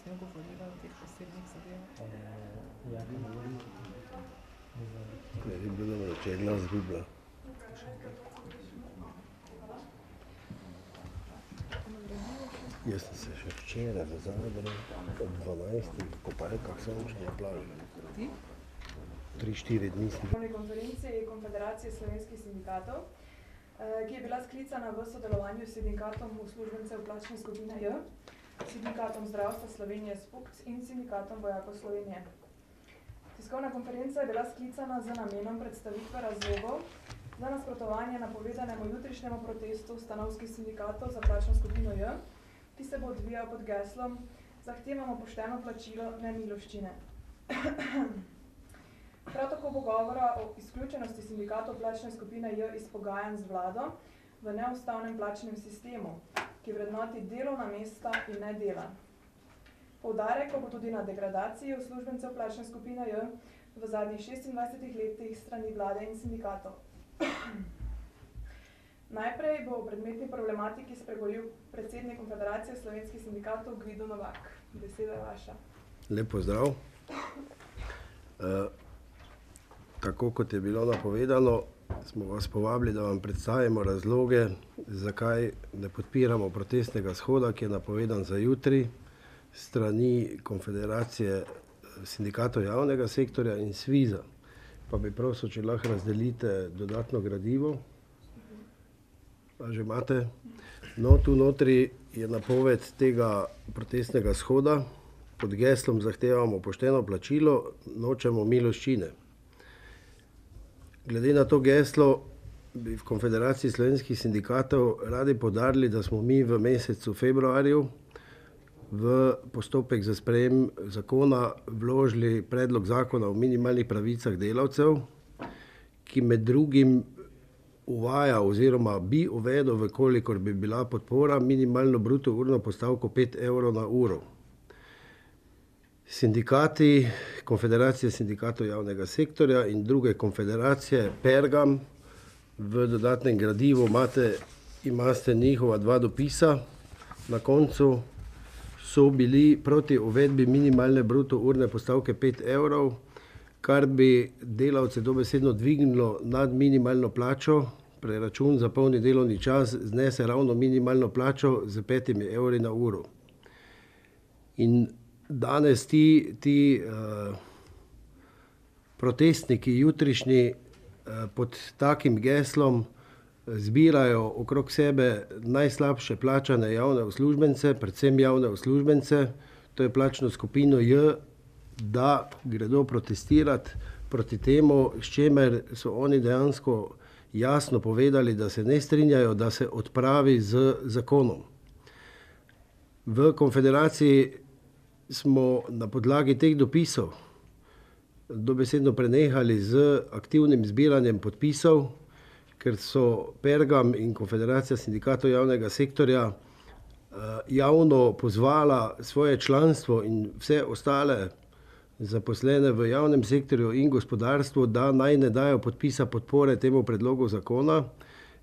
s tem govorila o teh posebnih zadevah? Ne, bi bilo dobro, če je glas zgubila. Jaz sem se še včeraj v Zagrebu ob 12. kopalkah sončni na plaži. Ti? 3-4 dni sem. Na konferenci Konfederacije slovenskih sindikatov, ki je bila sklicana v sodelovanju s sindikatom uslužbencev plačne skupine J, sindikatom zdravstva Slovenije SPUKC in sindikatom vojakov Slovenije. Tiskovna konferenca je bila sklicana z namenom predstavitve razlogov za nasprotovanje napovedanemu jutrišnjemu protestu stanovskih sindikatov za plačno skupino J, ki se bo odvijal pod geslom Zahtevamo pošteno plačilo, ne miloščine. Prav tako bo govora o izključenosti sindikatov plačne skupine J iz pogajanj z vlado v neustavnem plačnem sistemu, ki vrednoti delovna mesta in ne dela. Poudarek bo tudi na degradaciji uslužbencev plačne skupine J v zadnjih 26 letih strani vlade in sindikatov. Najprej bo o predmetni problematiki spregovoril predsednik Konfederacije slovenskih sindikatov Gvido Novak. Beseda je vaša. Lep pozdrav. Tako kot je bilo napovedano, smo vas povabili, da vam predstavimo razloge, zakaj ne podpiramo protestnega shoda, ki je napovedan za jutri, strani Konfederacije sindikatov javnega sektorja in SVIZ-a. Pa bi prosil, če lahko razdelite dodatno gradivo. A že imate? No, tu notri je napoved tega protestnega shoda. Pod geslom zahtevamo pošteno plačilo, nočemo miloščine. Glede na to geslo bi v Konfederaciji slovenskih sindikatov radi poudarili, da smo mi v mesecu februarju v postopek za sprejem zakona vložili predlog zakona o minimalnih pravicah delavcev, ki med drugim uvaja oziroma bi uvedel, vkolikor bi bila podpora, minimalno bruto urno postavko 5 evrov na uro. Sindikati, Konfederacije sindikatov javnega sektorja in druge konfederacije Pergam, v dodatnem gradivu imate njihova 2 dopisa. Na koncu so bili proti uvedbi minimalne bruto urne postavke 5 evrov, kar bi delavce dobesedno dvignilo nad minimalno plačo. Preračun za polni delovni čas znese ravno minimalno plačo z 5 evri na uro. In danes ti protestniki jutrišnji pod takim geslom zbirajo okrog sebe najslabše plačane javne uslužbence, predvsem javne uslužbence, to je plačno skupino J, da gredo protestirati proti temu, s čimer so oni dejansko jasno povedali, da se ne strinjajo, da se odpravi z zakonom. V Konfederaciji smo na podlagi teh dopisov dobesedno prenehali z aktivnim zbiranjem podpisov, ker so Pergam in Konfederacija sindikatov javnega sektorja javno pozvala svoje članstvo in vse ostale zaposlene v javnem sektorju in gospodarstvu, da naj ne dajo podpisa podpore temu predlogu zakona,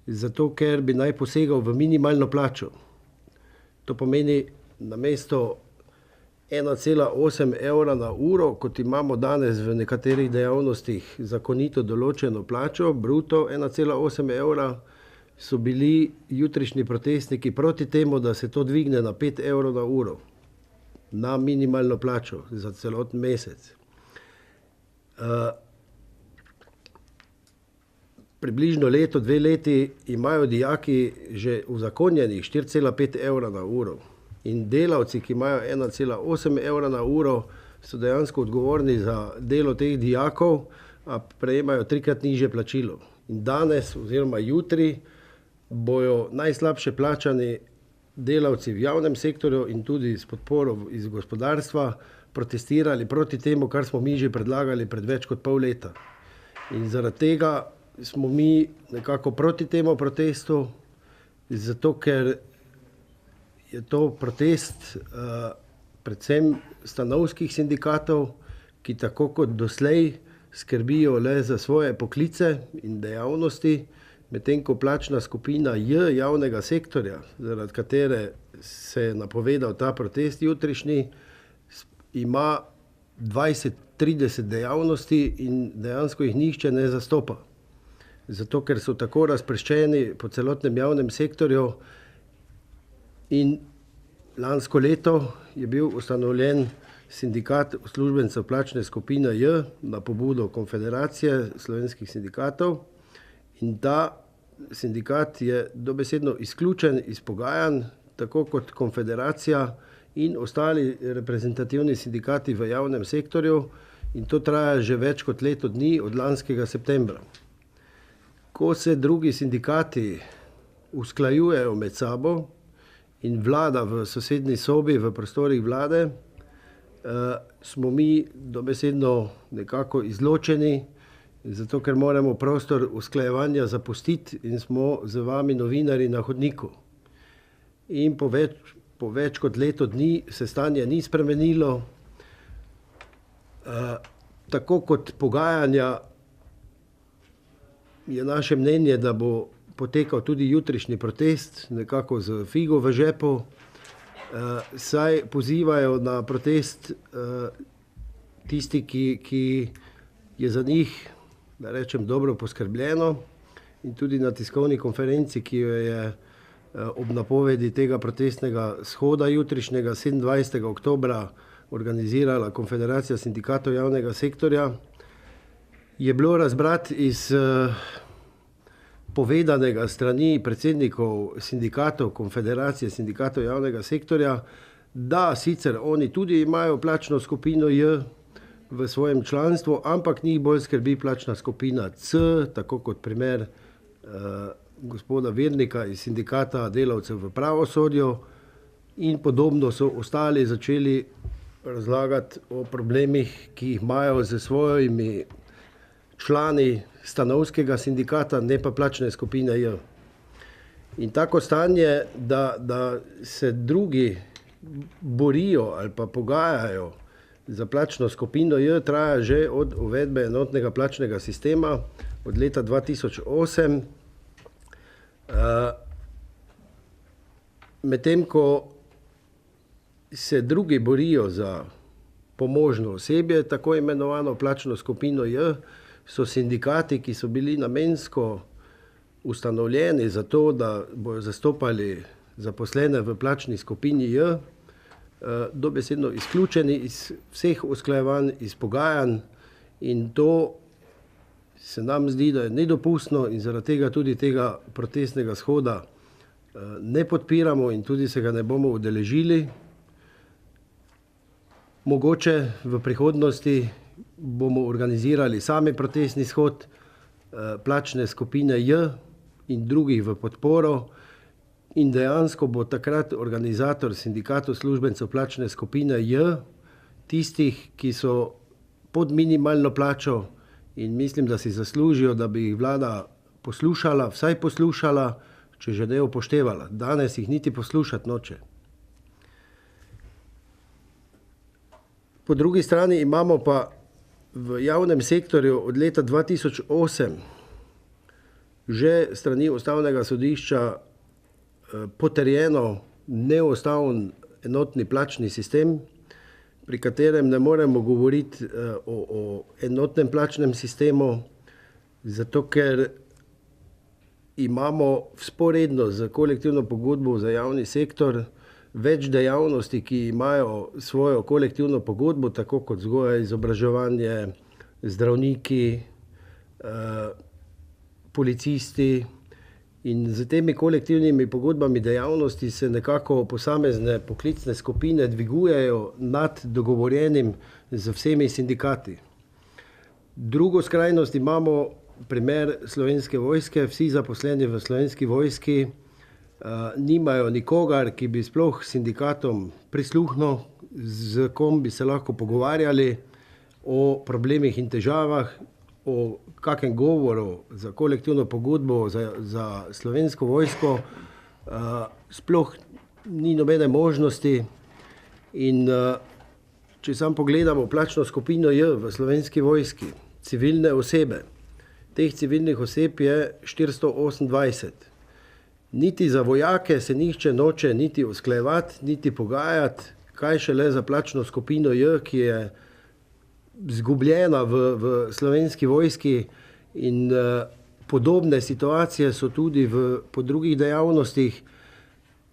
zato ker bi naj posegal v minimalno plačo. To pomeni namesto 1,8 evra na uro, kot imamo danes v nekaterih dejavnostih zakonito določeno plačo, bruto 1,8 evra, so bili jutrišnji protestniki proti temu, da se to dvigne na 5 evrov na uro, na minimalno plačo za celoten mesec. Približno leto, 2 leti imajo dijaki že uzakonjenih 4,5 evra na uro. In delavci, ki imajo 1,8 evra na uro, so dejansko odgovorni za delo teh dijakov, a prejemajo 3-krat nižje plačilo. In danes oziroma jutri bojo najslabše plačani delavci v javnem sektorju in tudi s podporo iz gospodarstva protestirali proti temu, kar smo mi že predlagali pred več kot pol leta. In zaradi tega smo mi nekako proti temu protestu, zato ker je to protest predvsem stanovskih sindikatov, ki tako kot doslej skrbijo le za svoje poklice in dejavnosti, medtem ko plačna skupina J javnega sektorja, zaradi katere se je napovedal ta protest jutrišnji, ima 20-30 dejavnosti in dejansko jih nihče ne zastopa. Zato, ker so tako razpršeni po celotnem javnem sektorju in lansko leto je bil ustanovljen sindikat uslužbencev plačne skupine J na pobudo Konfederacije slovenskih sindikatov in ta sindikat je dobesedno izključen iz pogajanj, tako kot Konfederacija in ostali reprezentativni sindikati v javnem sektorju in to traja že več kot leto dni od lanskega septembra. Ko se drugi sindikati usklajujejo med sabo in vlada v sosednji sobi v prostorih vlade, smo mi dobesedno nekako izločeni, zato ker moramo prostor usklajevanja zapustiti in smo z vami novinarji na hodniku. In po več kot leto dni se stanje ni spremenilo. Tako kot pogajanja je naše mnenje, da bo potekal tudi jutrišnji protest, nekako z figo v žepu, saj pozivajo na protest tisti, ki je za njih, da rečem, dobro poskrbljeno in tudi na tiskovni konferenci, ki jo je ob napovedi tega protestnega shoda jutrišnjega 27. oktobra organizirala Konfederacija sindikatov javnega sektorja, je bilo razbrati iz povedanega strani predsednikov sindikatov Konfederacije sindikatov javnega sektorja, da sicer oni tudi imajo plačno skupino J v svojem članstvu, ampak njih bolj skrbi plačna skupina C, tako kot primer gospoda Vernika iz sindikata delavcev v pravosodju in podobno so ostali začeli razlagati o problemih, ki jih imajo z svojimi člani stanovskega sindikata, ne pa plačne skupine J. In tako stanje, da se drugi borijo ali pa pogajajo za plačno skupino J, traja že od uvedbe enotnega plačnega sistema od leta 2008. Medtem ko se drugi borijo za pomožno osebje, tako imenovano plačno skupino J, so sindikati, ki so bili namensko ustanovljeni za to, da bodo zastopali zaposlene v plačni skupini J, dobesedno izključeni iz vseh usklajevanj, iz pogajanj in to se nam zdi, da je nedopustno in zaradi tega tudi tega protestnega shoda ne podpiramo in tudi se ga ne bomo udeležili. Mogoče v prihodnosti bomo organizirali sami protestni shod plačne skupine J in drugih v podporo in dejansko bo takrat organizator sindikatov uslužbencev plačne skupine J, tistih, ki so pod minimalno plačo in mislim, da si zaslužijo, da bi jih vlada poslušala, vsaj poslušala, če že ne upoštevala. Danes jih niti poslušati noče. Po drugi strani imamo pa v javnem sektorju od leta 2008 že strani Ustavnega sodišča potrjeno neustaven enotni plačni sistem, pri katerem ne moremo govoriti o enotnem plačnem sistemu, zato ker imamo vzporedno z kolektivno pogodbo za javni sektor več dejavnosti, ki imajo svojo kolektivno pogodbo, tako kot vzgoja, izobraževanje, zdravniki, policisti. In z temi kolektivnimi pogodbami dejavnosti se nekako posamezne poklicne skupine dvigujejo nad dogovorjenim z vsemi sindikati. Drugo skrajnost imamo primer Slovenske vojske. Vsi zaposleni v Slovenski vojski nimajo nikogar, ki bi sploh sindikatom prisluhnil, z kom bi se lahko pogovarjali o problemih in težavah, o kakem govoru za kolektivno pogodbo za Slovensko vojsko, sploh ni nobene možnosti. In če sam pogledamo plačno skupino J v Slovenski vojski, civilne osebe, teh civilnih oseb je 428. Niti za vojake se nihče noče niti usklajevati, niti pogajati, kaj šele za plačno skupino J, ki je zgubljena v Slovenski vojski in podobne situacije so tudi po drugih dejavnostih.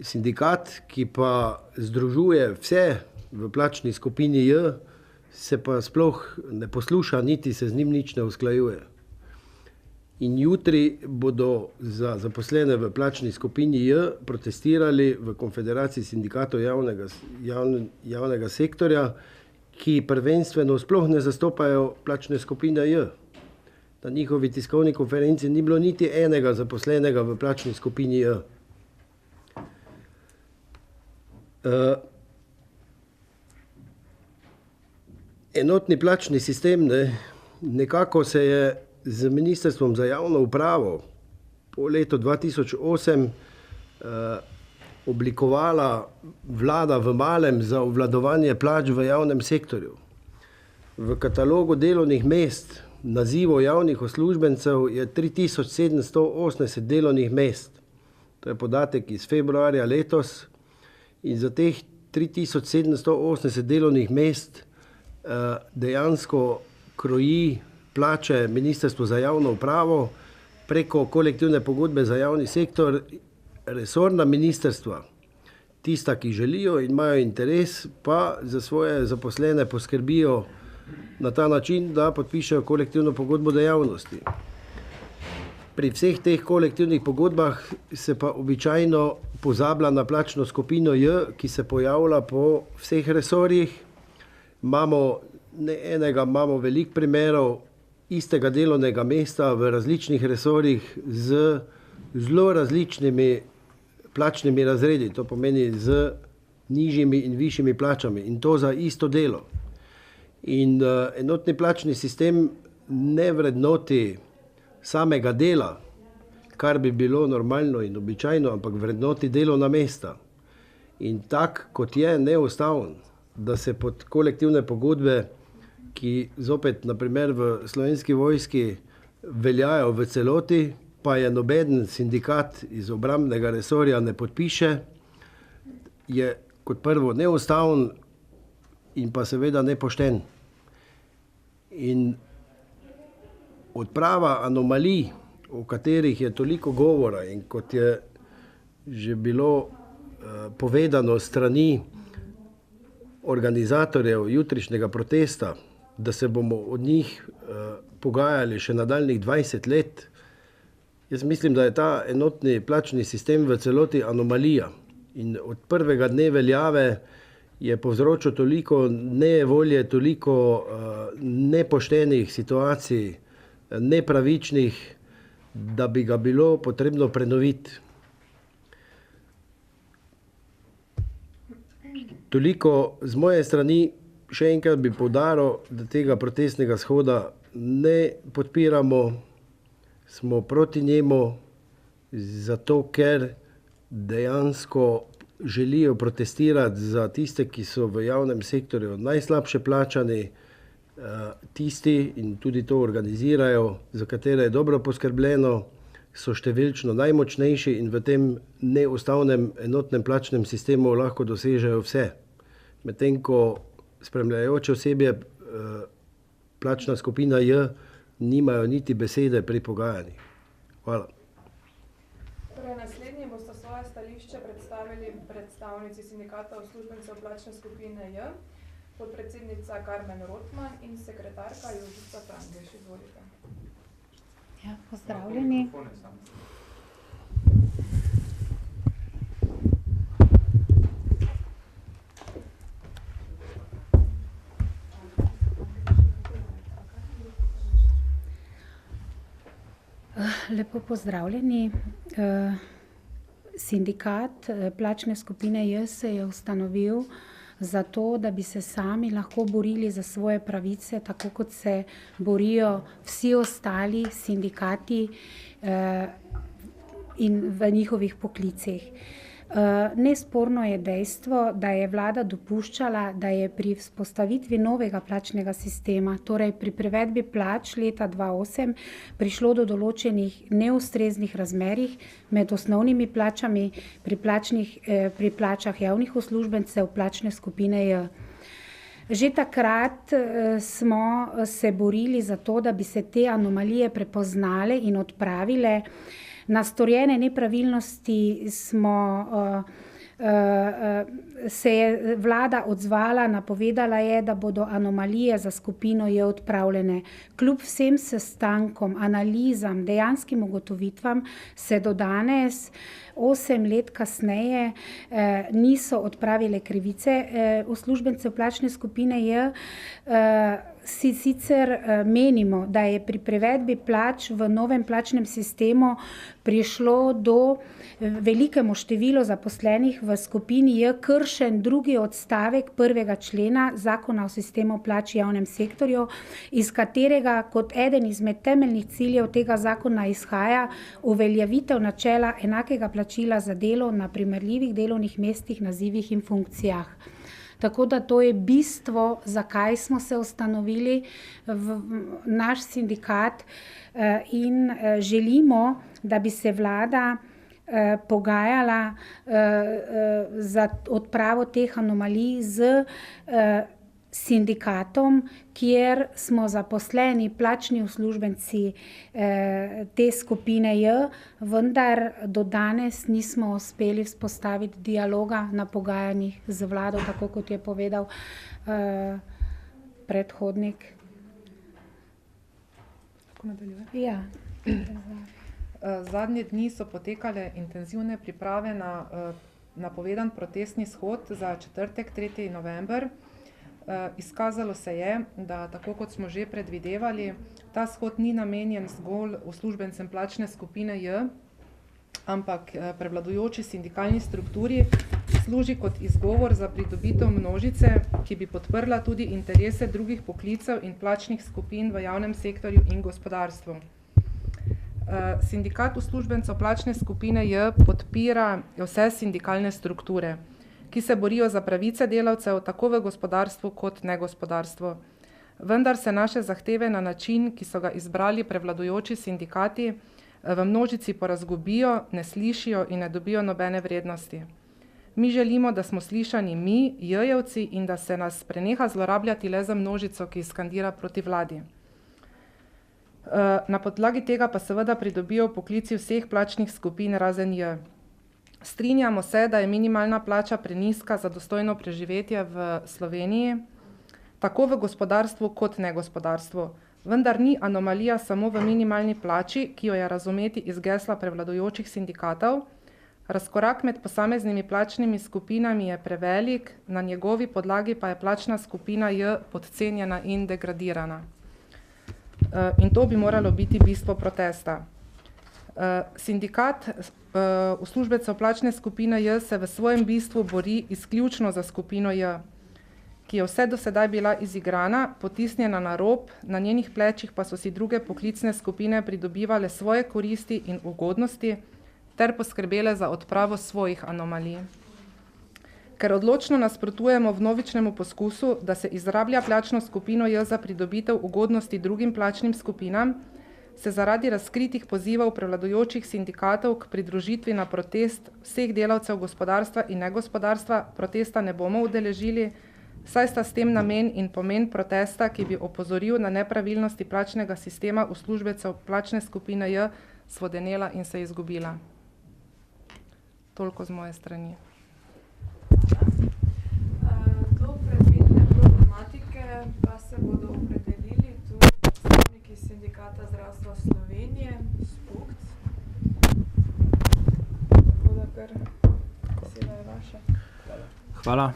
Sindikat, ki pa združuje vse v plačni skupini J, se pa sploh ne posluša, niti se z njim nič ne usklajuje. In jutri bodo za zaposlene v plačni skupini J protestirali v Konfederaciji sindikatov javnega sektorja, ki prvenstveno sploh ne zastopajo plačne skupine J. Na njihovi tiskovni konferenci ni bilo niti enega zaposlenega v plačni skupini J. Enotni plačni sistem nekako se je z Ministrstvom za javno upravo po letu 2008 oblikovala vlada v malem za obvladovanje plač v javnem sektorju. V katalogu delovnih mest nazivov javnih uslužbencev je 3780 delovnih mest. To je podatek iz februarja letos. In za teh 3780 delovnih mest dejansko kroji plače Ministrstvo za javno upravo preko kolektivne pogodbe za javni sektor, resorna ministrstva, tista, ki želijo in imajo interes, pa za svoje zaposlene poskrbijo na ta način, da podpišejo kolektivno pogodbo dejavnosti. Pri vseh teh kolektivnih pogodbah se pa običajno pozablja na plačno skupino J, ki se pojavlja po vseh resorjih. Imamo veliko primerov istega delovnega mesta v različnih resorjih z zelo različnimi plačnimi razredi, to pomeni z nižjimi in višjimi plačami, in to za isto delo. In enotni plačni sistem ne vrednoti samega dela, kar bi bilo normalno in običajno, ampak vrednoti delovna mesta. In tak, kot je neustaven, da se pod kolektivne pogodbe, ki zopet, naprimer v Slovenski vojski, veljajo v celoti, pa je nobeden sindikat iz obrambnega resorja ne podpiše, je kot prvo neustaven in pa seveda nepošten. In odprava anomalij, o katerih je toliko govora in kot je že bilo povedano strani organizatorjev jutrišnjega protesta, da se bomo od njih pogajali še nadaljnjih 20 let. Jaz mislim, da je ta enotni plačni sistem v celoti anomalija. In od prvega dne veljave je povzročil toliko nevolje, toliko nepoštenih situacij, nepravičnih, da bi ga bilo potrebno prenoviti. Toliko z moje strani. Še enkrat bi poudaril, da tega protestnega shoda ne podpiramo, smo proti njemu, zato ker dejansko želijo protestirati za tiste, ki so v javnem sektorju najslabše plačani, tisti in tudi to organizirajo, za katere je dobro poskrbljeno, so številčno najmočnejši in v tem neustavnem enotnem plačnem sistemu lahko dosežejo vse. Medtem ko spremljajoče osebje, plačna skupina J, nimajo niti besede pri pogajanjih. Hvala. Torej, naslednji bosta svoje stališče predstavili predstavnici sindikata uslužbencev plačne skupine J, podpredsednica Karmen Rotman in sekretarka Jožica Frangeš. Izvolite. Ja, pozdravljeni. Lepo pozdravljeni. Sindikat plačne skupine J se je ustanovil zato, da bi se sami lahko borili za svoje pravice, tako kot se borijo vsi ostali sindikati in v njihovih poklicih. Nesporno je dejstvo, da je vlada dopuščala, da je pri vzpostavitvi novega plačnega sistema, torej pri prevedbi plač leta 2008, prišlo do določenih neustreznih razmerij med osnovnimi plačami pri plačah javnih uslužbencev plačne skupine J. Že takrat smo se borili za to, da bi se te anomalije prepoznale in odpravile. Na storjene nepravilnosti se je vlada odzvala, napovedala je, da bodo anomalije za skupino J odpravljene. Kljub vsem sestankom, analizam, dejanskim ugotovitvam se do danes, 8 let kasneje, niso odpravile krivice uslužbencev plačne skupine J. Sicer menimo, da je pri prevedbi plač v novem plačnem sistemu prišlo do velikemu številu zaposlenih v skupini J kršen drugi odstavek 1. člena Zakona o sistemu plač v javnem sektorju, iz katerega kot eden izmed temeljnih ciljev tega zakona izhaja uveljavitev načela enakega plačila za delo na primerljivih delovnih mestih, nazivih in funkcijah. Tako da to je bistvo, zakaj smo se ustanovili v naš sindikat in želimo, da bi se vlada pogajala za odpravo teh anomalij z sindikatom, kjer smo zaposleni plačni uslužbenci te skupine J, vendar do danes nismo uspeli vzpostaviti dialoga na pogajanjih z vlado, tako kot je povedal predhodnik. Lahko nadaljuje? Ja. Zadnje dni so potekale intenzivne priprave na napovedan protestni shod za četrtek, 3. november. Izkazalo se je, da tako kot smo že predvidevali, ta shod ni namenjen zgolj uslužbencem plačne skupine J, ampak prevladujoči sindikalni strukturi služi kot izgovor za pridobitev množice, ki bi podprla tudi interese drugih poklicev in plačnih skupin v javnem sektorju in gospodarstvu. Sindikat uslužbencev plačne skupine J podpira vse sindikalne strukture, ki se borijo za pravice delavcev tako v gospodarstvu kot negospodarstvu. Vendar se naše zahteve na način, ki so ga izbrali prevladujoči sindikati, v množici porazgubijo, ne slišijo in ne dobijo nobene vrednosti. Mi želimo, da smo slišani mi, J-jevci, in da se nas preneha zlorabljati le za množico, ki skandira proti vladi. Na podlagi tega pa seveda pridobijo poklici vseh plačnih skupin razen J. Strinjamo se, da je minimalna plača prenizka za dostojno preživetje v Sloveniji, tako v gospodarstvu kot negospodarstvu. Vendar ni anomalija samo v minimalni plači, ki jo je razumeti iz gesla prevladujočih sindikatov. Razkorak med posameznimi plačnimi skupinami je prevelik, na njegovi podlagi pa je plačna skupina J podcenjena in degradirana. In to bi moralo biti bistvo protesta. Sindikat uslužbencev plačne skupine J se v svojem bistvu bori izključno za skupino J, ki je vse do sedaj bila izigrana, potisnjena na rob, na njenih plečih pa so si druge poklicne skupine pridobivale svoje koristi in ugodnosti ter poskrbele za odpravo svojih anomalij. Ker odločno nasprotujemo vnovičnemu poskusu, da se izrablja plačno skupino J za pridobitev ugodnosti drugim plačnim skupinam, se zaradi razkritih pozivov prevladujočih sindikatov k pridružitvi na protest vseh delavcev gospodarstva in negospodarstva protesta ne bomo udeležili, saj sta s tem namen in pomen protesta, ki bi opozoril na nepravilnosti plačnega sistema uslužbencev plačne skupine J, svodenela in se izgubila. Toliko z moje strani. Do predvidene problematike pa se bodo opredelili tudi predstavniki Sindikata zdravstva Slovenije, SPUKC. Tako da kar beseda je vaša. Hvala.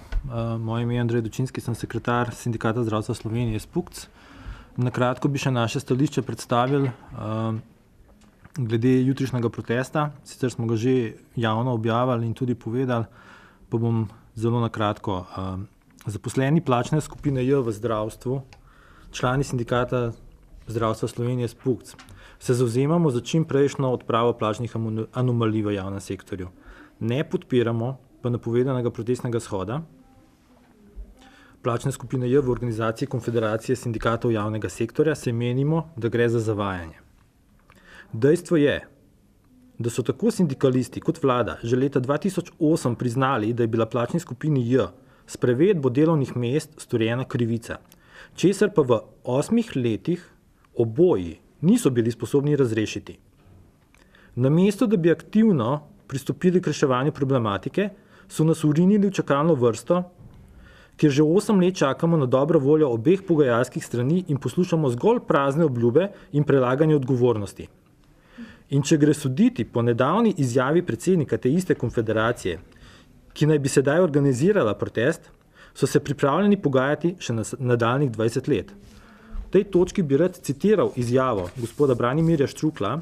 Moje ime je Andrej Dočinski, sem sekretar Sindikata zdravstva Slovenije, SPUKC. Na kratko bi še naše stališče predstavili glede jutrišnjega protesta. Sicer smo ga že javno objavili in tudi povedali, pa bom zelo na kratko. Zaposleni plačne skupine J v zdravstvu, člani Sindikata zdravstva Slovenije, SPUKC, se zavzemamo za čim prejšnjo odpravo plačnih anomalij v javnem sektorju. Ne podpiramo pa napovedanega protestnega shoda plačne skupine J v organizaciji Konfederacije sindikatov javnega sektorja, saj menimo, da gre za zavajanje. Dejstvo je, da so tako sindikalisti kot vlada že leta 2008 priznali, da je bila plačni skupini J s prevedbo delovnih mest storjena krivica, česar pa v 8 letih oboji niso bili sposobni razrešiti. Namesto, da bi aktivno pristopili k reševanju problematike, so nas urinili v čakalno vrsto, kjer že 8 let čakamo na dobro voljo obeh pogajalskih strani in poslušamo zgolj prazne obljube in prelaganje odgovornosti. In če gre soditi po nedavni izjavi predsednika te iste konfederacije, ki naj bi sedaj organizirala protest, so se pripravljeni pogajati še na nadaljnjih 20 let. V tej točki bi rad citiral izjavo gospoda Branimirja Štrukla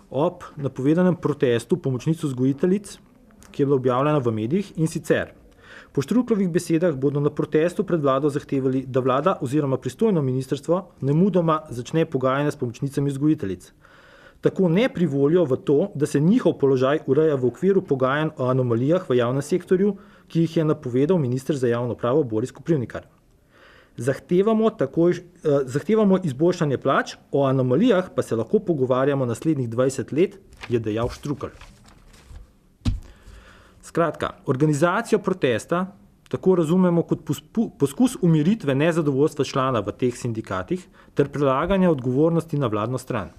ob napovedanem protestu pomočnic vzgojiteljic, ki je bila objavljena v medijih, in sicer: po Štrukovih besedah bodo na protestu pred vlado zahtevali, da vlada oziroma pristojno ministrstvo nemudoma začne pogajanja s pomočnicami vzgojiteljic. Tako ne privolijo v to, da se njihov položaj ureja v okviru pogajanj o anomalijah v javnem sektorju, ki jih je napovedal minister za javno upravo Boris Koprivnikar. Zahtevamo izboljšanje plač, o anomalijah pa se lahko pogovarjamo naslednjih 20 let, je dejal Štrukelj. Skratka, organizacijo protesta tako razumemo kot poskus umiritve nezadovoljstva člana v teh sindikatih ter prelaganja odgovornosti na vladno stran,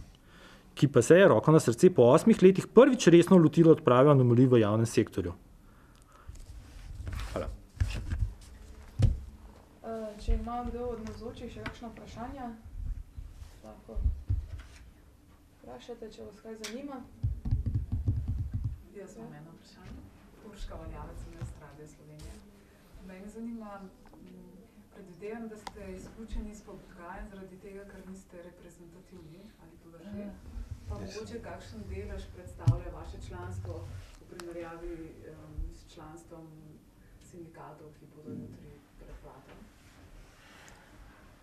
ki pa se je, roko na srce, po 8 letih prvič resno lotilo odprave anomalij v javnem sektorju. Hvala. Če ima kdo od navzočih še kakšno vprašanje, lahko vprašate, če vas kaj zanima. Jaz imam eno vprašanje. Urška Valjavec, iz Radia Slovenije. Mene zanima, predvidevam, da ste izključeni iz pogajanj zaradi tega, ker niste reprezentativni, ali to drži? Pa mogoče kakšen delež predstavlja vaše članstvo v primerjavi s članstvom sindikatov, ki bodo jutri pred vladom?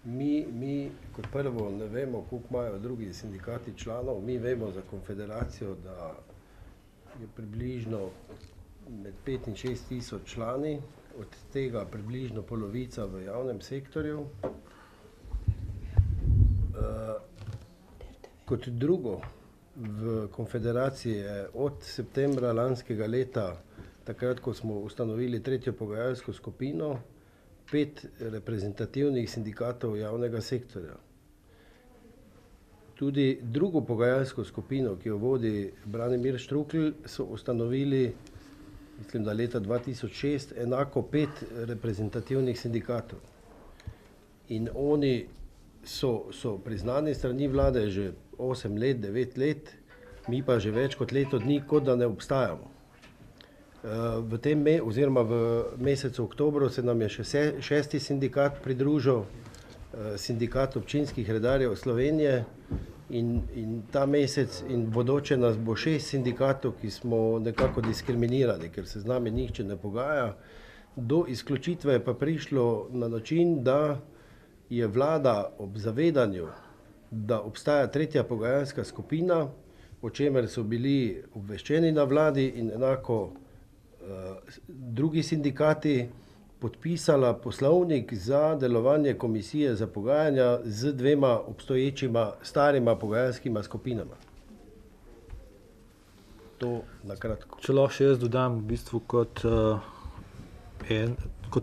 Mi kot prvo ne vemo, koliko imajo drugi sindikati članov. Mi vemo za konfederacijo, da je približno med 5 in 6 tisoč člani, od tega približno polovica v javnem sektorju. Kot drugo, v konfederaciji je od septembra lanskega leta, takrat, ko smo ustanovili tretjo pogajalsko skupino, 5 reprezentativnih sindikatov javnega sektorja. Tudi drugo pogajalsko skupino, ki jo vodi Branimir Štrukelj, so ustanovili, mislim, da leta 2006, enako 5 reprezentativnih sindikatov. In oni so priznani strani vlade že 8 let, 9 let, mi pa že več kot leto dni, kot da ne obstajamo. Oziroma v mesecu oktobru se nam je še 6. sindikat pridružil, sindikat občinskih redarjev Slovenije, in ta mesec in bodoče nas bo 6 sindikatov, ki smo nekako diskriminirani, ker se z nami nihče ne pogaja. Do izključitve je pa prišlo na način, da je vlada ob zavedanju, da obstaja tretja pogajalska skupina, o čemer so bili obveščeni na vladi, in enako drugi sindikati, podpisala poslovnik za delovanje komisije za pogajanja z 2 obstoječima starima pogajalskima skupinama. To na kratko. Če lahko še jaz dodam, v bistvu kot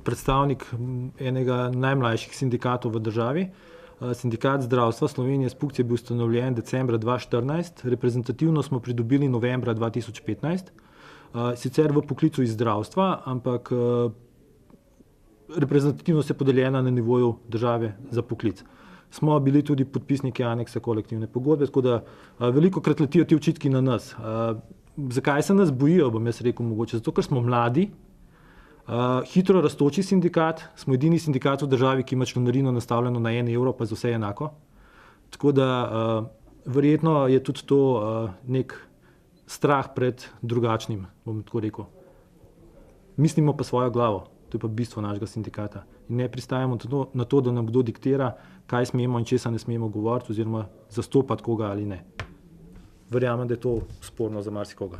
predstavnik enega najmlajših sindikatov v državi. Sindikat zdravstva Slovenije SPUKC je bil ustanovljen decembra 2014, reprezentativno smo pridobili novembra 2015, sicer v poklicu iz zdravstva, ampak reprezentativnost je podeljena na nivoju države za poklic. Smo bili tudi podpisniki aneksa kolektivne pogodbe, tako da velikokrat letijo ti očitki na nas. Zakaj se nas bojijo, bom jaz rekel mogoče? Zato, ker smo mladi, hitro rastoči sindikat, smo edini sindikat v državi, ki ima članarino nastavljeno na 1 evro, pa za vse enako. Tako da verjetno je tudi to nek strah pred drugačnim, bom tako rekel. Mislimo pa svojo glavo, to je pa bistvo našega sindikata. In ne pristajamo na to, da nam kdo diktira, kaj smemo in česa ne smemo govoriti oziroma zastopati koga ali ne. Verjamem, da je to sporno za marsikoga.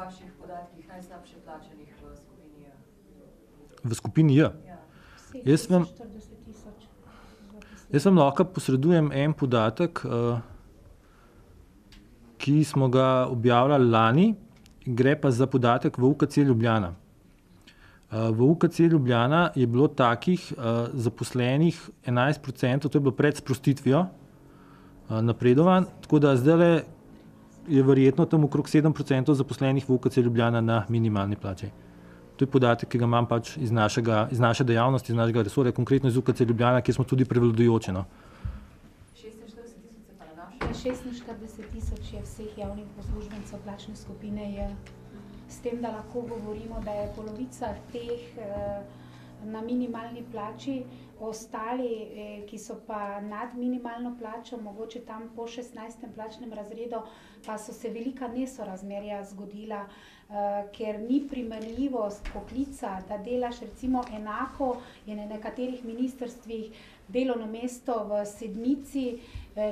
vaših podatkih najslabše plačanih v skupini J? V skupini J. Ja. Jaz vam, 40 tisoč. jaz vam lahko posredujem en podatek, ki smo ga objavljali lani, gre pa za podatek v UKC Ljubljana. V UKC Ljubljana je bilo takih zaposlenih 11%, to je bilo pred sprostitvijo napredovanj, tako da zdaj je verjetno tam okrog 7% zaposlenih v UKC Ljubljana na minimalni plači. To je podatek, ki ga imam pač iz naše dejavnosti, iz našega resorja, konkretno iz UKC Ljubljana, kjer smo tudi prevladujoči. No. 46 tisoč se pa nanaša? 46 tisoč je vseh javnih uslužbencev plačne skupine J. S tem, da lahko govorimo, da je polovica teh na minimalni plači, ostali, ki so pa nad minimalno plačo, mogoče tam po 16. plačnem razredu, pa so se velika nesorazmerja zgodila, ker ni primerljivost poklica, da delaš recimo enako, je na nekaterih ministrstvih delovno mesto v sedmici,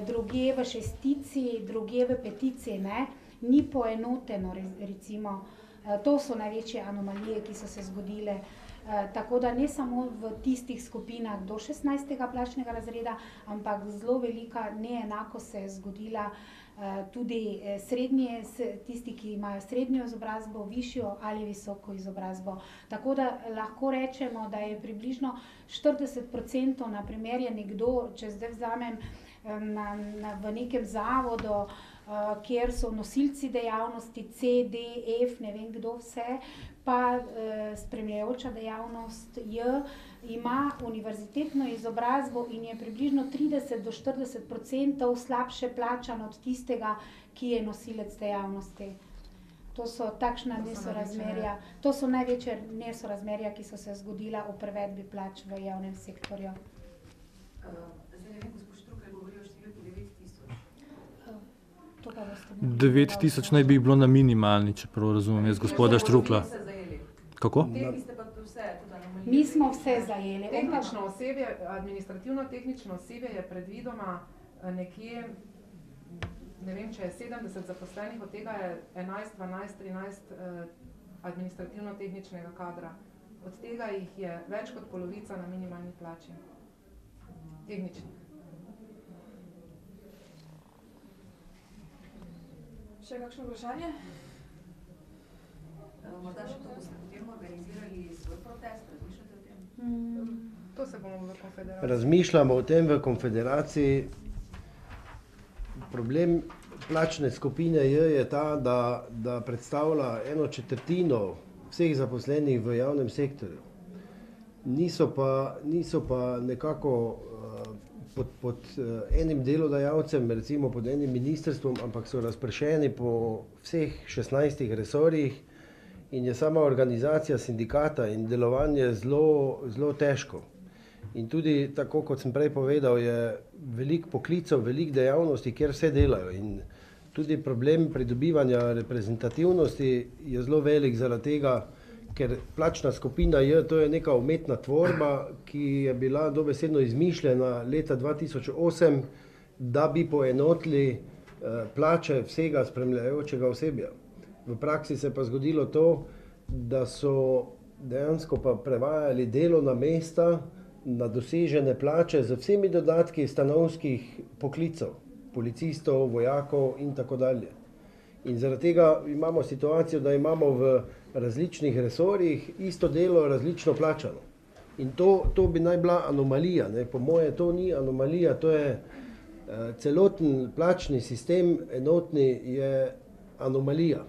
drugje v šestici, drugje v petici, ne? Ni poenoteno recimo. To so največje anomalije, ki so se zgodile. Tako da ne samo v tistih skupinah do 16. plačnega razreda, ampak zelo velika neenakost se je zgodila tudi srednje, tisti, ki imajo srednjo izobrazbo, višjo ali visoko izobrazbo. Tako da lahko rečemo, da je približno 40%, na primer je nekdo, če zdaj vzamem v nekem zavodu, kjer so nosilci dejavnosti C, D, F, ne vem kdo vse, pa spremljajoča dejavnost J, ima univerzitetno izobrazbo in je približno 30 do 40% slabše plačan od tistega, ki je nosilec dejavnosti. To so takšna nesorazmerja, to so največje nesorazmerja, ki so se zgodila v prevedbi plač v javnem sektorju. Zdaj ne vem, gospod Štrukelj govori o številki 9 tisoč. 9 tisoč naj bi bilo na minimalni, čeprav razumem jaz gospoda Štrukla. Kako? Mi smo vse zajeli. Tehnično osebje, administrativno-tehnično osebje je predvidoma nekje, ne vem, če je 70 zaposlenih, od tega je 11, 12, 13 administrativno-tehničnega kadra. Od tega jih je več kot polovica na minimalni plači. Tehnični. Še kakšno vprašanje? Morda še to boste potem organizirali svoj protest, razmišljate o tem? To se bomo v konfederaciji. Razmišljamo o tem v konfederaciji. Problem plačne skupine J je ta, da predstavlja 1/4 vseh zaposlenih v javnem sektorju. Niso pa nekako pod enim delodajalcem, recimo pod enim ministrstvom, ampak so razpršeni po vseh 16 resorjih in je sama organizacija sindikata in delovanje zelo težko. In tudi, tako kot sem prej povedal, je veliko poklicev, veliko dejavnosti, kjer vse delajo. In tudi problem pridobivanja reprezentativnosti je zelo velik zaradi tega, ker plačna skupina J, to je neka umetna tvorba, ki je bila dobesedno izmišljena leta 2008, da bi poenotili plače vsega spremljajočega osebja. V praksi se je pa zgodilo to, da so dejansko pa prevajali delovna mesta na dosežene plače z vsemi dodatki stanovskih poklicev, policistov, vojakov in tako dalje. In zaradi tega imamo situacijo, da imamo v različnih resorjih isto delo različno plačano. In to bi naj bila anomalija, ne? Po moje to ni anomalija, to je celoten plačni sistem enotni je anomalija.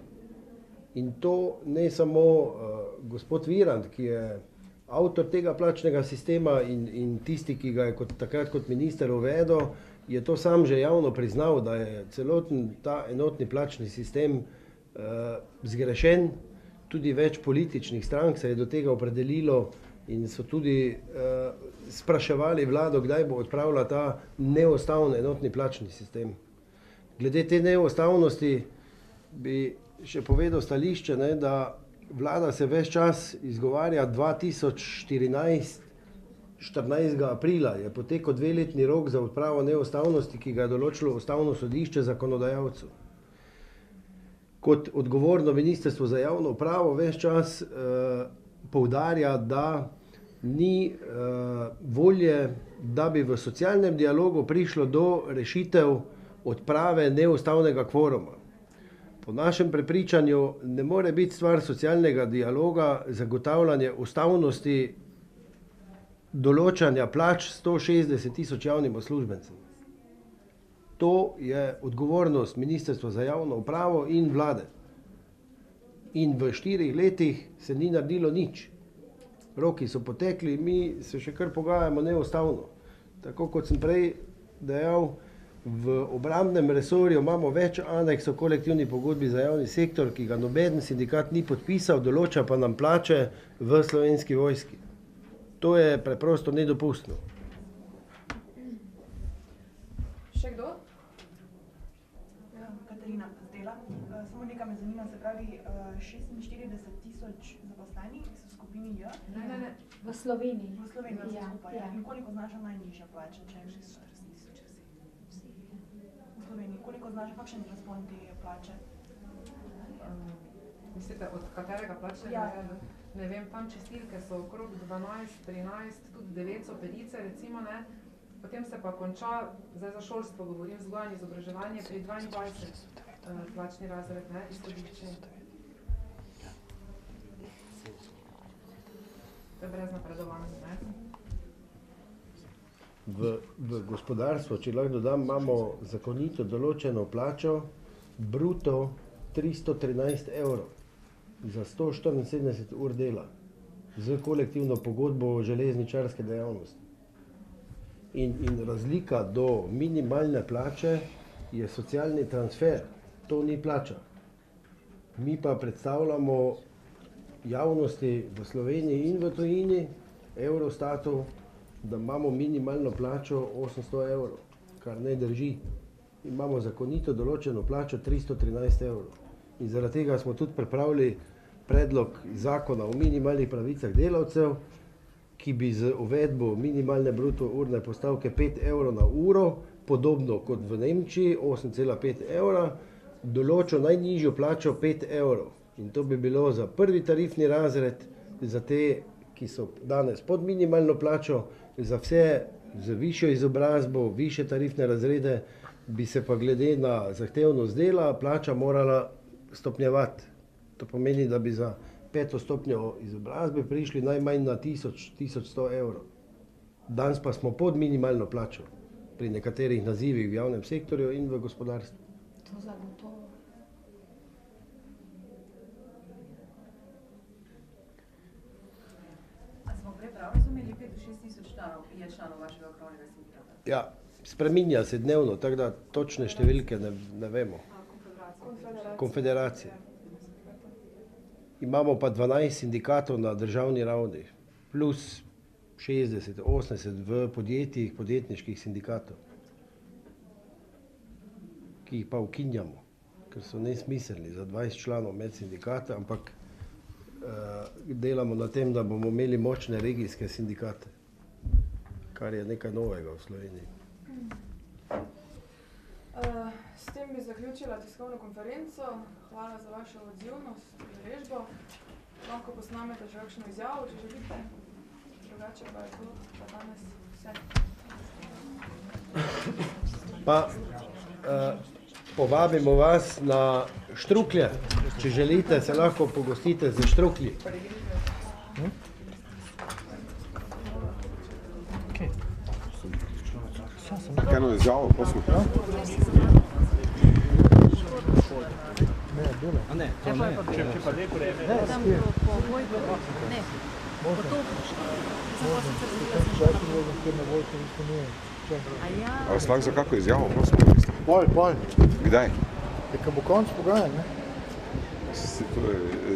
In to ne samo gospod Virant, ki je avtor tega plačnega sistema in tisti, ki ga je takrat kot minister uvedel, je to sam že javno priznal, da je celoten ta enotni plačni sistem zgrešen. Tudi več političnih strank se je do tega opredelilo in so tudi spraševali vlado, kdaj bo odpravila ta neustaven enotni plačni sistem. Glede te neustavnosti bi še povedal stališče, ne, da vlada se ves čas izgovarja 2014, 14. aprila je potekel 2-letni rok za odpravo neustavnosti, ki ga je določilo Ustavno sodišče zakonodajalcu. kot odgovorno Ministrstvo za javno upravo ves čas poudarja, da ni volje, da bi v socialnem dialogu prišlo do rešitev odprave neustavnega kvoruma. Po našem prepričanju ne more biti stvar socialnega dialoga zagotavljanje ustavnosti določanja plač 160 tisoč javnim uslužbencem. To je odgovornost Ministrstva za javno upravo in vlade. In v 4 letih se ni naredilo nič. Roki so potekli, mi se še kar pogajamo neustavno. Tako kot sem prej dejal, v obrambnem resorju imamo več aneksov kolektivni pogodbi za javni sektor, ki ga noben sindikat ni podpisal, določa pa nam plače v Slovenski vojski. To je preprosto nedopustno. Še kdo? Katarina Zdela. Samo nekaj me zanima, se pravi 46 tisoč zaposlenih so v skupini J. Ne. V Sloveniji. V Sloveniji skupaj. Ja. In koliko znaša najnižja plača? V Sloveniji. Koliko znaša, kakšen razpon te plače? Mislite, od katerega plačnega razreda? Ne vem, tam čistilke so okrog 12, 13, tudi 9 so pedice, recimo, ne. Potem se pa konča, zdaj za šolstvo govorim, vzgojanje, izobraževanje, pri 22 plačni razred, ne, izhodišče. To je brez napredovanja, ne. V gospodarstvu, če lahko dodam, imamo zakonito določeno plačo, bruto 313 evrov za 174 ur dela z kolektivno pogodbo železničarske dejavnosti. In razlika do minimalne plače je socialni transfer, to ni plača. Mi pa predstavljamo javnosti v Sloveniji in v tujini, Eurostatu, da imamo minimalno plačo 800 evrov, kar ne drži. Imamo zakonito določeno plačo 313 evrov. In zaradi tega smo tudi pripravili predlog zakona o minimalnih pravicah delavcev, ki bi z uvedbo minimalne bruto urne postavke 5 evrov na uro, podobno kot v Nemčiji, 8,5 evra, določil najnižjo plačo 5 evrov. In to bi bilo za prvi tarifni razred, za te, ki so danes pod minimalno plačo, za vse z višjo izobrazbo, više tarifne razrede, bi se pa glede na zahtevnost dela plača morala stopnjevati. To pomeni, da bi za 5. stopnjo izobrazbe prišli najmanj na 1100 evrov. Danes pa smo pod minimalno plačo pri nekaterih nazivih v javnem sektorju in v gospodarstvu. To zagotovo. A smo prej prav razumeli, 5 do 6 tisoč je članov vašega krovnega sindikata? Ja, spreminja se dnevno, tako da točne številke ne vemo. Konfederacije. Imamo pa 12 sindikatov na državni ravni, plus 60, 80 v podjetjih, podjetniških sindikatov, ki jih pa ukinjamo, ker so nesmiselni za 20 članov med sindikata, ampak delamo na tem, da bomo imeli močne regijske sindikate, kar je nekaj novega v Sloveniji. S tem bi zaključila tiskovno konferenco. Hvala za vašo odzivnost, udeležbo. Lahko posnamete že kakšno izjavo, če želite. Drugače pa je to za danes vse. Pa povabimo vas na štruklje. Če želite, se lahko pogostite z štruklji. Eno izjavo, prosim. A vas lahko za kako izjavo, prosim? Pol. Kdaj? Ko bo konc pogajanj, ne?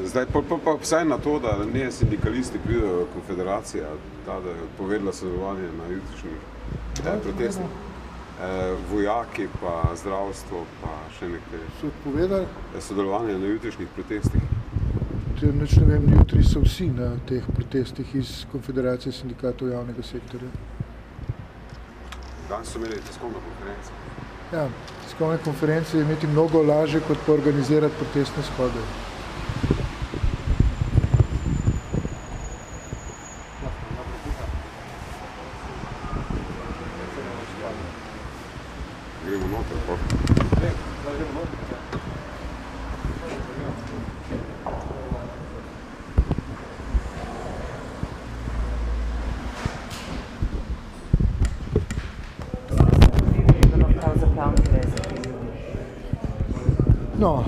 Zdaj, pa vsaj na to, da ne sindikalisti pridejo konfederacija, ta, da je odpovedala sodelovanje na jutrišnjih protestih. Vojaki, pa zdravstvo, pa še nekaj. So odpovedali? Sodelovanje na jutrišnjih protestih. Nič ne vem, jutri so vsi na teh protestih iz Konfederacije sindikatov javnega sektorja. Danes so imeli tiskovno konferenco. Ja, tiskovne konference je imeti mnogo lažje, kot pa organizirati protestne shode. Gremo noter, pa. No,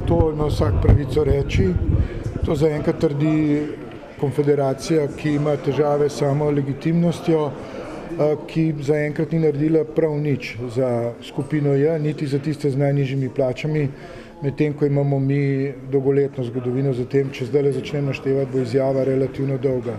to ima vsak pravico reči. To zaenkrat trdi konfederacija, ki ima težave s samo legitimnostjo, ki zaenkrat ni naredila prav nič za skupino J, niti za tiste z najnižjimi plačami, medtem ko imamo mi dolgoletno zgodovino za tem, če zdaj začnem naštevati, bo izjava relativno dolga.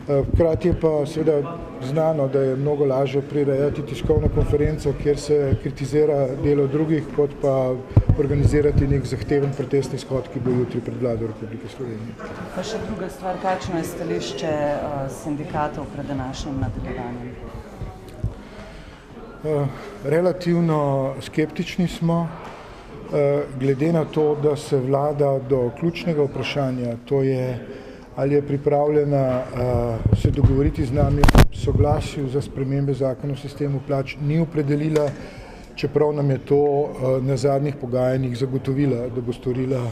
Hkrati je pa seveda znano, da je mnogo lažje prirejati tiskovno konferenco, kjer se kritizira delo drugih, kot pa organizirati nek zahteven protestni shod, ki bo jutri pred vlado Republike Slovenije. Pa še druga stvar, kakšno je stališče sindikatov pred današnjim nadaljevanjem? Relativno skeptični smo, glede na to, da se vlada do ključnega vprašanja, to je, ali je pripravljena se dogovoriti z nami o soglasju za spremembe zakona o sistemu plač, ni opredelila, čeprav nam je to na zadnjih pogajanjih zagotovila, da bo storila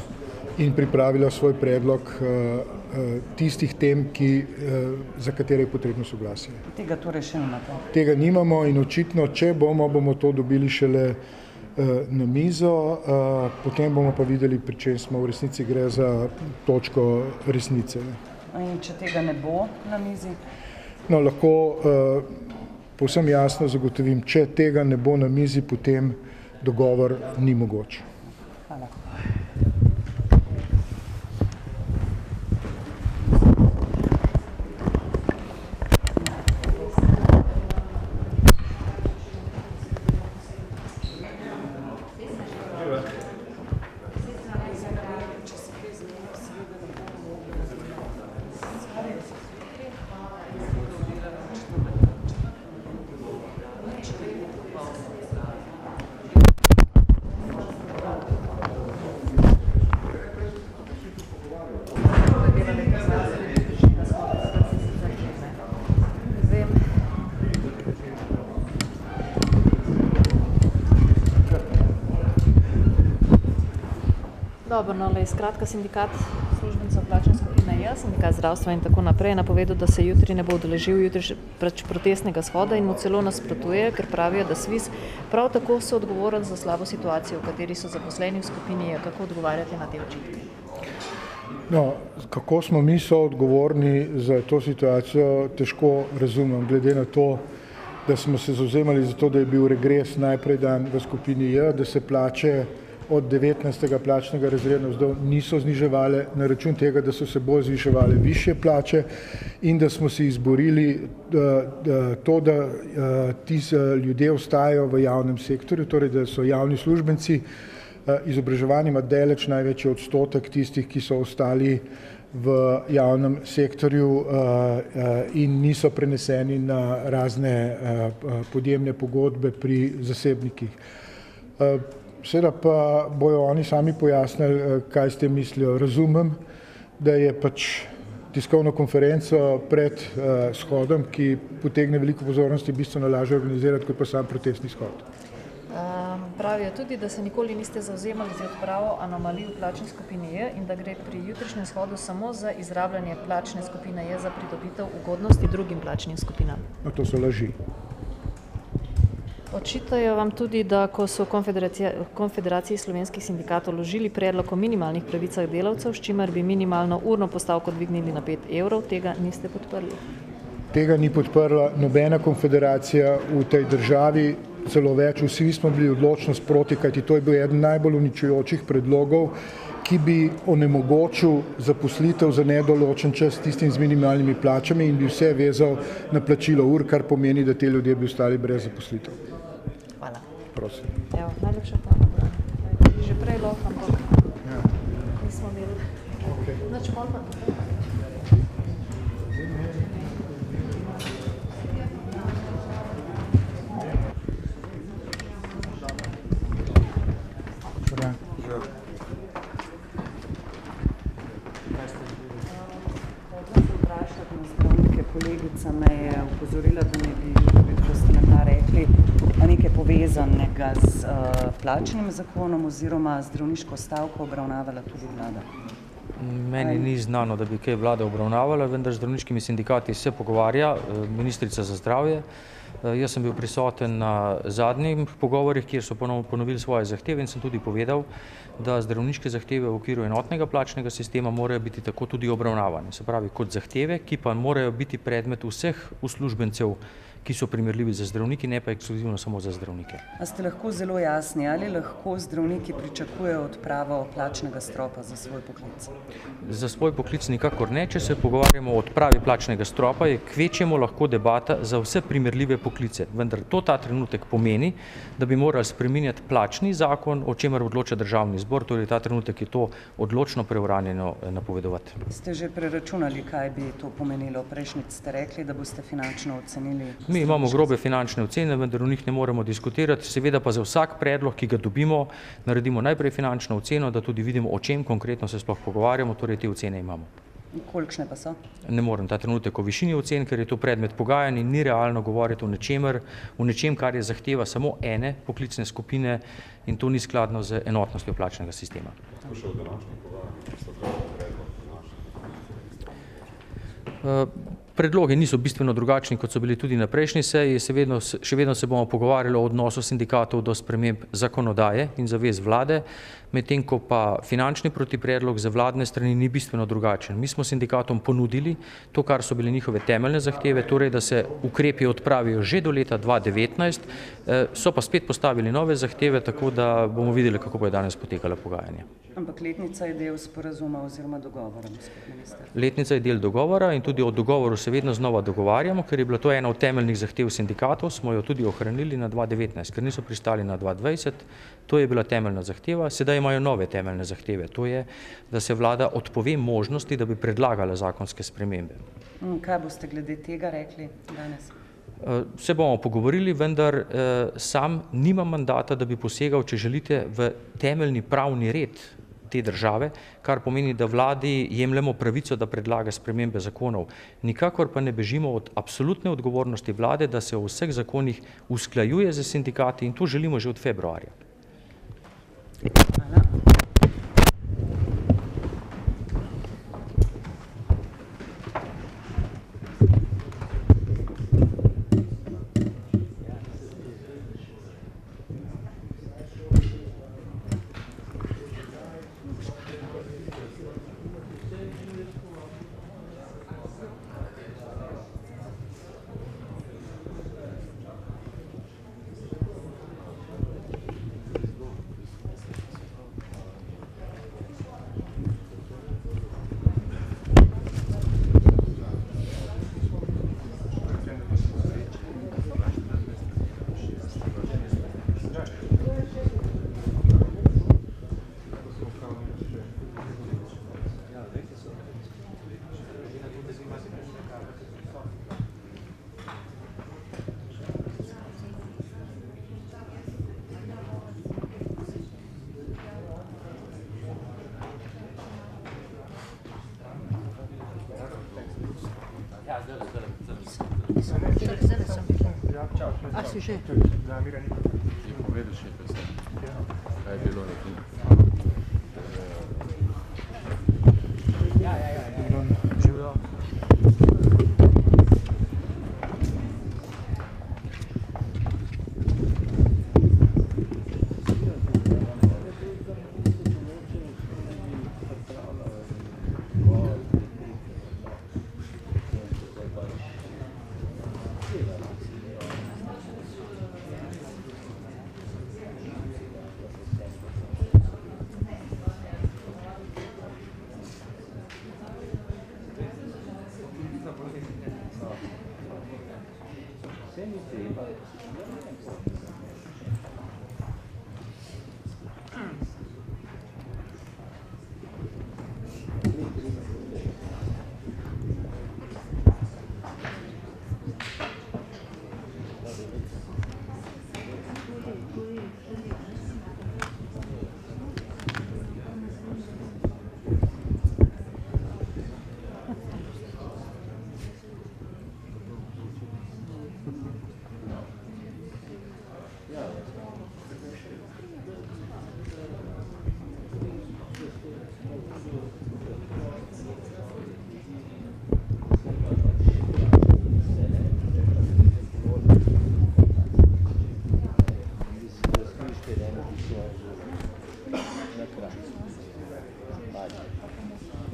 in pripravila svoj predlog tistih tem, za katere je potrebno soglasje. Tega torej še nimate? Tega nimamo in očitno, če bomo to dobili šele na mizo, potem bomo pa videli, pri čem smo. V resnici gre za točko resnice. In če tega ne bo na mizi? No, lahko povsem jasno zagotovim, če tega ne bo na mizi, potem dogovor ni mogoč. Hvala. Dobro, no, skratka, sindikat službencev plačne skupine J, sindikat zdravstva in tako naprej je napovedal, da se jutri ne bo udeležil protestnega shoda in mu celo nasprotuje, ker pravijo, da SVIZ prav tako so odgovoren za slabo situacijo, v kateri so zaposleni v skupini J. Kako odgovarjate na te očitke? No, kako smo mi soodgovorni za to situacijo, težko razumem, glede na to, da smo se zavzemali za to, da je bil regres najprej dan v skupini J, da se plače od 19. plačnega razreda vzdolj niso zniževale na račun tega, da so se bolj zviševale višje plače in da smo si izborili to, da ti ljudje ostajajo v javnem sektorju, torej da so javni službenci, izobraževanje ima daleč največji odstotek tistih, ki so ostali v javnem sektorju in niso preneseni na razne podjemne pogodbe pri zasebnikih. Seveda pa bojo oni sami pojasnili, kaj s tem mislijo. Razumem, da je pač tiskovno konferenco pred shodom, ki potegne veliko pozornosti, bistveno lažje organizirati, kot pa sam protestni shod. Pravijo tudi, da se nikoli niste zavzemali za odpravo anomalij v plačni skupini J in da gre pri jutrišnjem shodu samo za izrabljanje plačne skupine J za pridobitev ugodnosti drugim plačnim skupinam. No, to so laži. Očitajo vam tudi, da ko so konfederaciji slovenskih sindikatov vložili predlog o minimalnih pravicah delavcev, s čimer bi minimalno urno postavko dvignili na 5 evrov, tega niste podprli? Tega ni podprla nobena konfederacija v tej državi, celo več, vsi smo bili odločno sproti, kajti to je bil eden najbolj uničujočih predlogov, ki bi onemogočil zaposlitev za nedoločen čas tistim z minimalnimi plačami in bi vse vezal na plačilo ur, kar pomeni, da te ljudje bi ostali brez zaposlitev. Hvala. Prosim. Evo, najlepša hvala. Že prej lahko, ampak nismo imeli. Nič pol pa tako. kolegica me je upozorila, da ne bi, kako ste nam rekli, nekaj povezanega z plačnim zakonom oziroma zdravniško stavko obravnavala tudi vlada. Meni ni znano, da bi kaj vlada obravnavala, vendar z zdravniškimi sindikati se pogovarja ministrica za zdravje. Jaz sem bil prisoten na zadnjih pogovorih, kjer so ponovili svoje zahteve in sem tudi povedal, da zdravniške zahteve v okviru enotnega plačnega sistema morajo biti tako tudi obravnavane. Se pravi, kot zahteve, ki pa morajo biti predmet vseh uslužbencev, ki so primerljivi za zdravniki, ne pa ekskluzivno samo za zdravnike. A ste lahko zelo jasni, ali lahko zdravniki pričakujejo odpravo plačnega stropa za svoj poklic? Za svoj poklic nikakor ne. Če se pogovarjamo o odpravi plačnega stropa, je kvečjemu lahko debata za vse primerljive poklice. Vendar to ta trenutek pomeni, da bi morali spreminjati plačni zakon, o čemer odloča državni zbor, torej ta trenutek je to odločno preuranjeno napovedovati. Ste že preračunali, kaj bi to pomenilo? Prejšnjič ste rekli, da boste finančno ocenili. Mi imamo grobe finančne ocene, vendar o njih ne moremo diskutirati, seveda pa za vsak predlog, ki ga dobimo, naredimo najprej finančno oceno, da tudi vidimo, o čem konkretno se sploh pogovarjamo, torej te ocene imamo. Kolikšne pa so? Ne morem ta trenutek o višini ocen, ker je to predmet pogajanj in ni realno govoriti o nečem, kar je zahteva samo ene poklicne skupine in to ni skladno z enotnostjo plačnega sistema. Predlogi niso bistveno drugačni, kot so bili tudi na prejšnji seji. Še vedno se bomo pogovarjali o odnosu sindikatov do sprememb zakonodaje in zavez vlade, medtem ko pa finančni protipredlog za vladne strani ni bistveno drugačen. Mi smo sindikatom ponudili to, kar so bile njihove temeljne zahteve, torej da se ukrepi odpravijo že do leta 2019, so pa spet postavili nove zahteve, tako da bomo videli, kako bo danes potekala pogajanja. Ampak letnica je del sporazuma oziroma dogovora, gospod minister. Letnica je del dogovora in tudi o dogovoru se vedno znova dogovarjamo, ker je bila to ena od temeljnih zahtev sindikatov, smo jo tudi ohranili na 2019, ker niso pristali na 2020, to je bila temeljna zahteva, sedaj imajo nove temeljne zahteve, to je, da se vlada odpove možnosti, da bi predlagala zakonske spremembe. Kaj boste glede tega rekli danes? Se bomo pogovorili, vendar sam nimam mandata, da bi posegal, če želite, v temeljni pravni red te države, kar pomeni, da vladi jemljemo pravico, da predlaga spremembe zakonov. Nikakor pa ne bežimo od absolutne odgovornosti vlade, da se o vseh zakonih usklajuje z sindikati in to želimo že od februarja. Hvala. A si že? Je povedal še pesem. Kaj je bilo na tem? Živijo.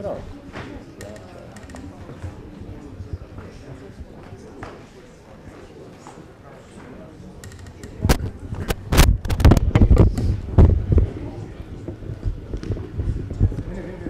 Prav.